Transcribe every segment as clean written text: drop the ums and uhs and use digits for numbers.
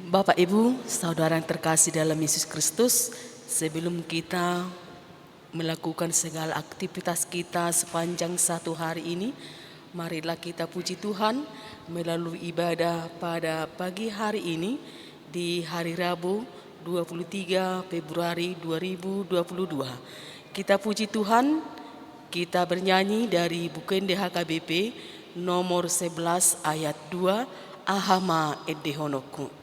Bapak, Ibu, saudara yang terkasih dalam Yesus Kristus, sebelum kita melakukan segala aktivitas kita sepanjang satu hari ini, marilah kita puji Tuhan melalui ibadah pada pagi hari ini di hari Rabu 23 Februari 2022. Kita puji Tuhan, kita bernyanyi dari buku HKBP nomor 11 ayat 2, Ahama Edehonoku.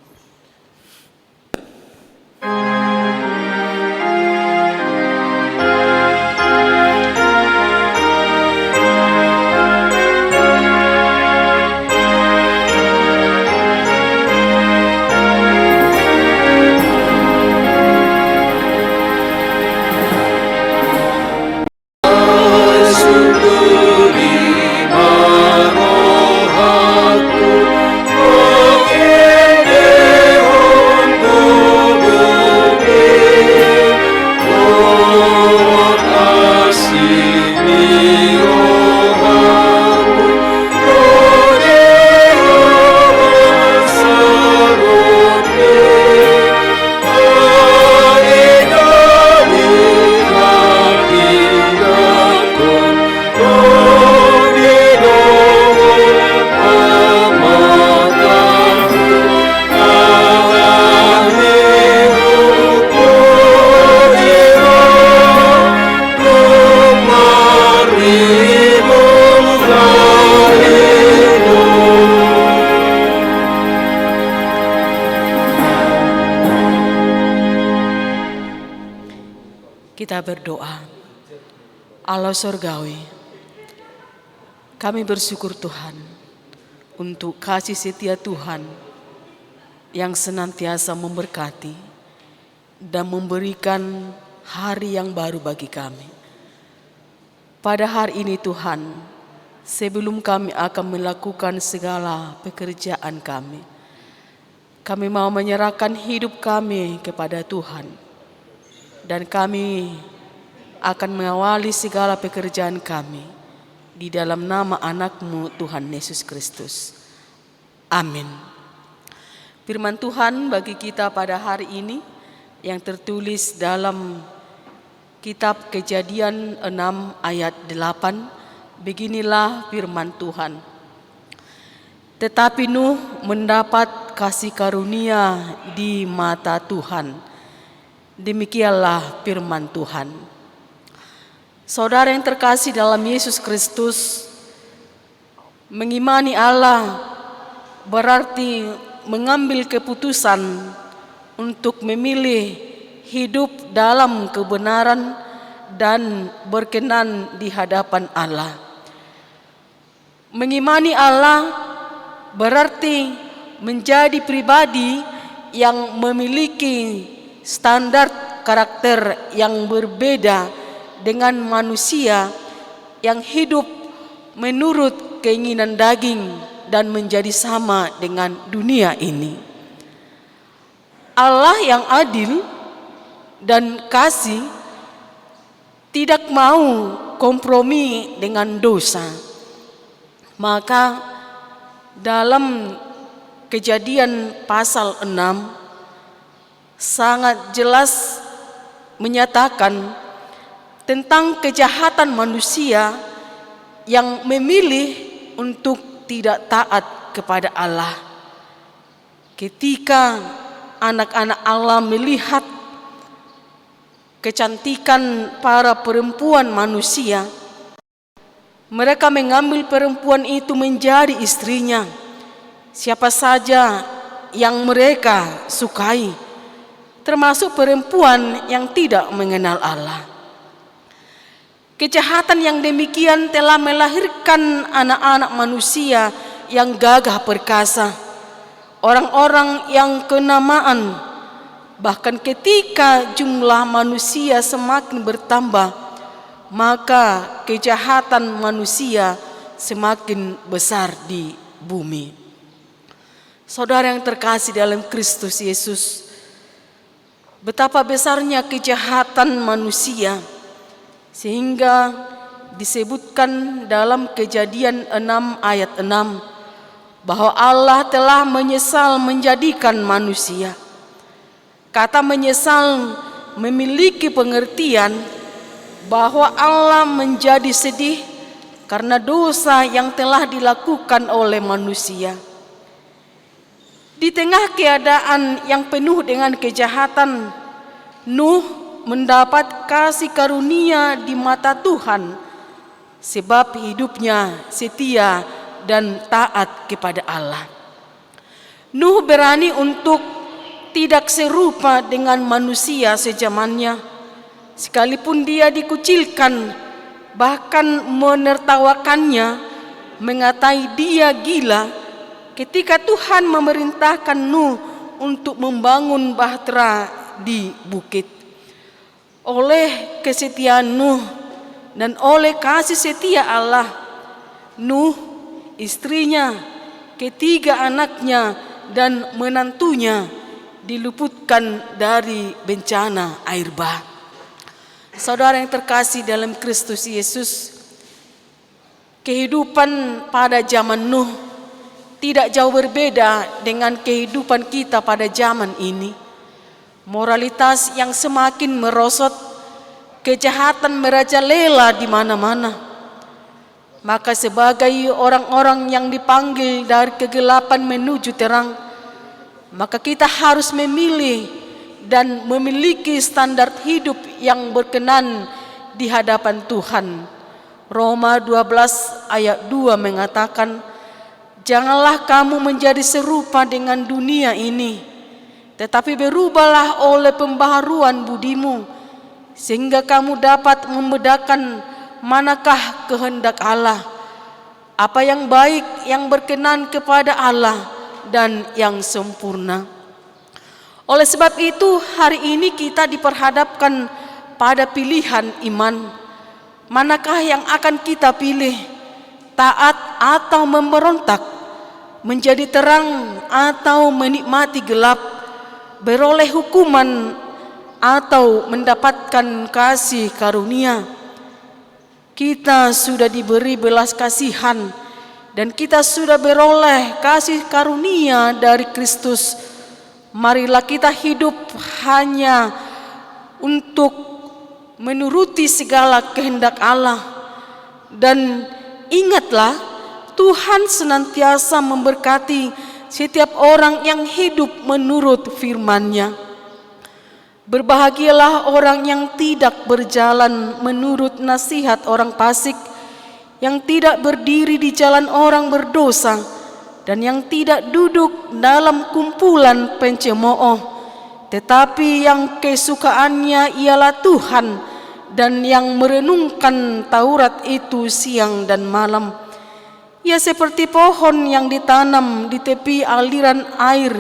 Kita berdoa. Allah Surgawi, kami bersyukur Tuhan untuk kasih setia Tuhan yang senantiasa memberkati dan memberikan hari yang baru bagi kami. Pada hari ini Tuhan, sebelum kami akan melakukan segala pekerjaan kami mau menyerahkan hidup kami kepada Tuhan. Dan kami akan mengawali segala pekerjaan kami di dalam nama anak-Mu Tuhan Yesus Kristus. Amin. Firman Tuhan bagi kita pada hari ini yang tertulis dalam kitab Kejadian 6 ayat 8. Beginilah firman Tuhan. Tetapi Nuh mendapat kasih karunia di mata Tuhan. Demikianlah firman Tuhan. Saudara yang terkasih dalam Yesus Kristus, mengimani Allah berarti mengambil keputusan untuk memilih hidup dalam kebenaran dan berkenan di hadapan Allah. Mengimani Allah berarti menjadi pribadi yang memiliki standar karakter yang berbeda dengan manusia yang hidup menurut keinginan daging dan menjadi sama dengan dunia ini. Allah yang adil dan kasih tidak mau kompromi dengan dosa. Maka dalam Kejadian pasal 6 sangat jelas menyatakan tentang kejahatan manusia yang memilih untuk tidak taat kepada Allah. Ketika anak-anak Allah melihat kecantikan para perempuan manusia, mereka mengambil perempuan itu menjadi istrinya, siapa saja yang mereka sukai, termasuk perempuan yang tidak mengenal Allah. Kejahatan yang demikian telah melahirkan anak-anak manusia yang gagah perkasa, orang-orang yang kenamaan. Bahkan ketika jumlah manusia semakin bertambah, maka kejahatan manusia semakin besar di bumi. Saudara yang terkasih dalam Kristus Yesus, betapa besarnya kejahatan manusia sehingga disebutkan dalam Kejadian 6 ayat 6, bahwa Allah telah menyesal menjadikan manusia. Kata menyesal memiliki pengertian bahwa Allah menjadi sedih karena dosa yang telah dilakukan oleh manusia. Di tengah keadaan yang penuh dengan kejahatan, Nuh mendapat kasih karunia di mata Tuhan sebab hidupnya setia dan taat kepada Allah. Nuh berani untuk tidak serupa dengan manusia sejamannya, sekalipun dia dikucilkan, bahkan menertawakannya, mengatai dia gila ketika Tuhan memerintahkan Nuh untuk membangun bahtera di bukit. Oleh kesetiaan Nuh dan oleh kasih setia Allah, Nuh, istrinya, ketiga anaknya dan menantunya diluputkan dari bencana air bah. Saudara yang terkasih dalam Kristus Yesus, kehidupan pada zaman Nuh tidak jauh berbeda dengan kehidupan kita pada zaman ini. Moralitas yang semakin merosot, kejahatan merajalela di mana-mana. Maka sebagai orang-orang yang dipanggil dari kegelapan menuju terang, maka kita harus memilih dan memiliki standar hidup yang berkenan di hadapan Tuhan. Roma 12 ayat 2 mengatakan, janganlah kamu menjadi serupa dengan dunia ini, tetapi berubahlah oleh pembaharuan budimu, sehingga kamu dapat membedakan manakah kehendak Allah, apa yang baik, yang berkenan kepada Allah, dan yang sempurna. Oleh sebab itu, hari ini kita diperhadapkan pada pilihan iman. Manakah yang akan kita pilih? Taat atau memberontak? Menjadi terang atau menikmati gelap, beroleh hukuman atau mendapatkan kasih karunia. Kita sudah diberi belas kasihan dan kita sudah beroleh kasih karunia dari Kristus. Marilah kita hidup hanya untuk menuruti segala kehendak Allah, dan ingatlah, Tuhan senantiasa memberkati setiap orang yang hidup menurut firman-Nya. Berbahagialah orang yang tidak berjalan menurut nasihat orang fasik, yang tidak berdiri di jalan orang berdosa, dan yang tidak duduk dalam kumpulan pencemooh, tetapi yang kesukaannya ialah Tuhan, dan yang merenungkan Taurat itu siang dan malam. Ia seperti pohon yang ditanam di tepi aliran air,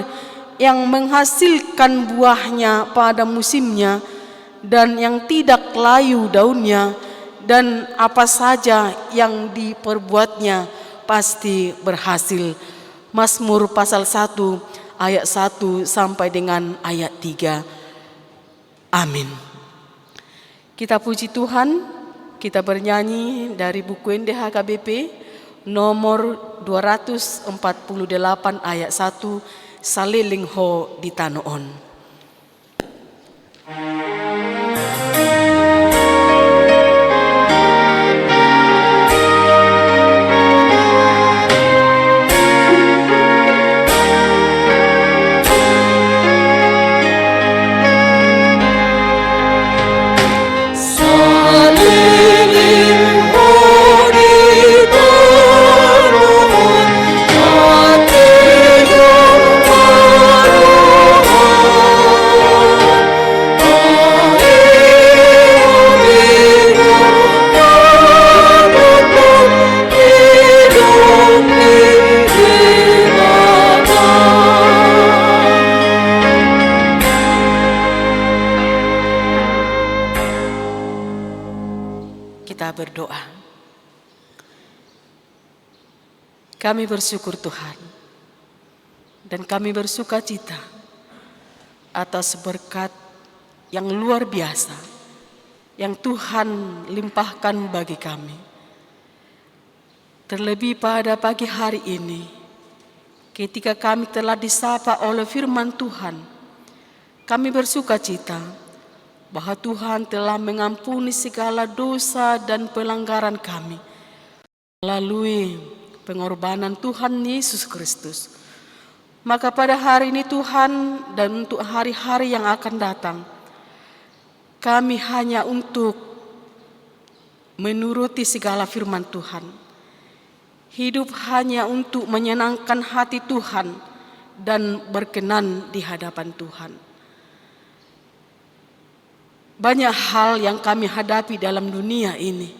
yang menghasilkan buahnya pada musimnya, dan yang tidak layu daunnya, dan apa saja yang diperbuatnya pasti berhasil. Mazmur pasal 1 ayat 1 sampai dengan ayat 3. Amin. Kita puji Tuhan, kita bernyanyi dari buku NDHKBP nomor 248 ayat 1, Saliling Ho di Tanoon. Berdoa. Kami bersyukur Tuhan, dan kami bersuka cita atas berkat yang luar biasa yang Tuhan limpahkan bagi kami. Terlebih pada pagi hari ini, ketika kami telah disapa oleh firman Tuhan, kami bersuka cita bahwa Tuhan telah mengampuni segala dosa dan pelanggaran kami melalui pengorbanan Tuhan Yesus Kristus. Maka pada hari ini Tuhan, dan untuk hari-hari yang akan datang, kami hanya untuk menuruti segala firman Tuhan. Hidup hanya untuk menyenangkan hati Tuhan dan berkenan di hadapan Tuhan. Banyak hal yang kami hadapi dalam dunia ini,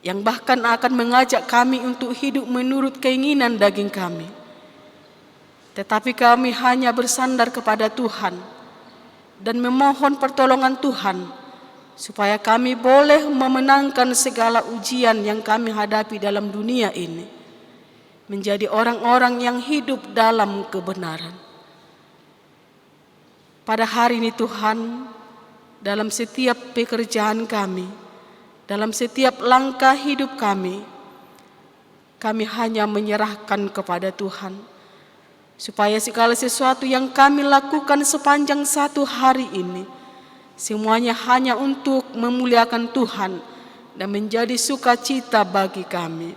yang bahkan akan mengajak kami untuk hidup menurut keinginan daging kami. Tetapi kami hanya bersandar kepada Tuhan dan memohon pertolongan Tuhan supaya kami boleh memenangkan segala ujian yang kami hadapi dalam dunia ini, menjadi orang-orang yang hidup dalam kebenaran. Pada hari ini Tuhan, dalam setiap pekerjaan kami, dalam setiap langkah hidup kami hanya menyerahkan kepada Tuhan, supaya segala sesuatu yang kami lakukan sepanjang satu hari ini, semuanya hanya untuk memuliakan Tuhan dan menjadi sukacita bagi kami.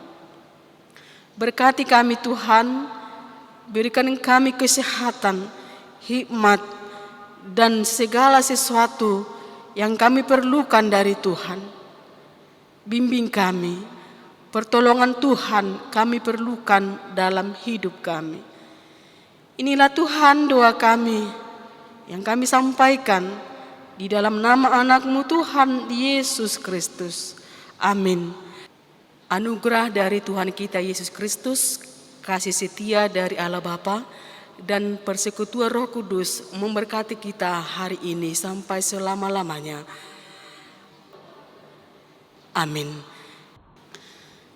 Berkati kami Tuhan, berikan kami kesehatan, hikmat, dan segala sesuatu yang kami perlukan dari Tuhan. Bimbing kami, pertolongan Tuhan kami perlukan dalam hidup kami. Inilah Tuhan doa kami yang kami sampaikan di dalam nama anak-Mu Tuhan Yesus Kristus. Amin. Anugerah dari Tuhan kita Yesus Kristus, kasih setia dari Allah Bapa, dan persekutuan Roh Kudus memberkati kita hari ini sampai selama-lamanya. Amin.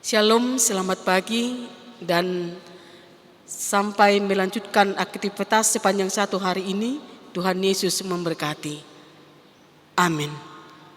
Shalom, selamat pagi, dan sampai melanjutkan aktivitas sepanjang satu hari ini, Tuhan Yesus memberkati. Amin.